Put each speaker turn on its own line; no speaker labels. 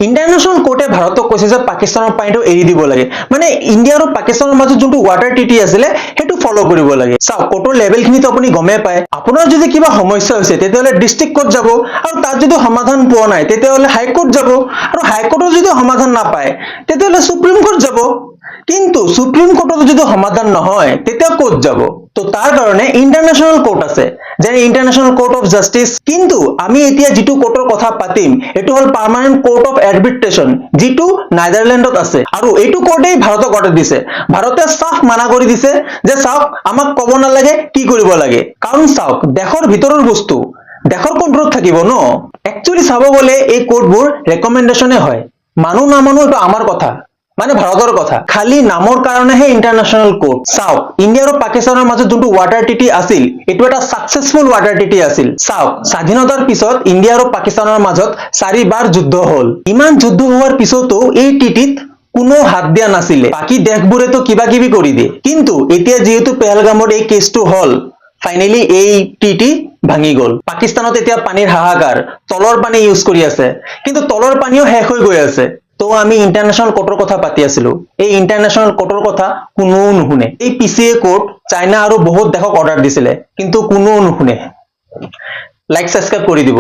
International কোৰ্টে ভাৰতক কৈছে যে পাকিস্তানৰ পানীটো এৰি দিব লাগে, মানে ইণ্ডিয়া আৰু পাকিস্তানৰ মাজত যোনটো ৱাটাৰ ট্ৰিটি আছিলে সেইটো ফলো কৰিব লাগে। চাওক, কোৰ্টৰ লেভেল খিনিতো আপুনি গমেই পায়। আপোনাৰ যদি কিবা সমস্যা হৈছে তেতিয়াহ'লে ডিষ্ট্ৰিক্ট কোৰ্ট যাব, আৰু তাত যদি সমাধান পোৱা নাই তেতিয়াহ'লে হাইকোৰ্ট যাব, আৰু হাইকোৰ্টত যদি সমাধান নাপায় তেতিয়াহ'লে সুপ্ৰিম কোৰ্ট যাব। কিন্তু সুপ্ৰিম কোৰ্টত যদি সমাধান নহয় তেতিয়া ক'ত যাব? তো তাৰ কাৰণে ইন্টাৰনেশ্যনেল কোৰ্ট আছে, যেনে ইন্টাৰনেশ্যনেল কোৰ্ট অফ জাষ্টিচ। কিন্তু আমি এতিয়া যিটো কোৰ্টৰ কথা পাতিম এইটো হ'ল পাৰ্মানেন্ট কোৰ্ট অফ আৰ্বিট্ৰেশ্যন, যিটো নেদাৰলেণ্ডত আছে, আৰু এইটো কোৰ্টেই ভাৰতক অৰ্ডাৰ দিছে। ভাৰতে সাফ মানা কৰি দিছে যে চাওক, আমাক ক'ব নালাগে কি কৰিব লাগে, কাৰণ চাওক, দেশৰ ভিতৰৰ বস্তু দেশৰ কন্ট্ৰলত থাকিব ন। একচুৱেলি চাব গ'লে এই কোৰ্টবোৰ ৰেকমেণ্ডেশ্যনে হয়, মানুহ নামানো এইটো আমাৰ কথা, মানে ভাৰতৰ কথা। খালি নামৰ কাৰণেহে ইন্টাৰনেশ্যনেল কোৰ্ট। চাওক, ইণ্ডিয়া আৰু পাকিস্তানৰ মাজত যোনটো ৱাটাৰ ট্ৰিটি আছিল এইটো এটা সাকসেসফুল ৱাটাৰ ট্ৰিটি আছিল। চাওক, স্বাধীনতাৰ পিছত ইণ্ডিয়া আৰু পাকিস্তানৰ মাজত 4বাৰ যুদ্ধ হ'ল। ইমান যুদ্ধ হোৱাৰ পিছতো এই ট্ৰিটিত কোনো হাত দিয়া নাছিলে, বাকী দেশবোৰেতো কিবা কিবি কৰি দিয়ে। কিন্তু এতিয়া যিহেতু পেহেলগামৰ এই কেছটো হ'ল, ফাইনেলি এই ট্ৰিটি ভাঙি গ'ল। পাকিস্তানত এতিয়া পানীৰ হাহাকাৰ, তলৰ পানী ইউজ কৰি আছে, কিন্তু তলৰ পানীও শেষ হৈ গৈ আছে। তো আমি ইন্টাৰনেশ্যনেল কোৰ্টৰ কথা পাতি আছিলো, এই ইন্টাৰনেশ্যনেল কোৰ্টৰ কথা কোনেও নুশুনে। এই PCA কোৰ্ট চাইনা আৰু বহুত দেশক অৰ্ডাৰ দিছিলে, কিন্তু কোনেও নুশুনে। লাইক সাবস্ক্ৰাইব কৰি দিব।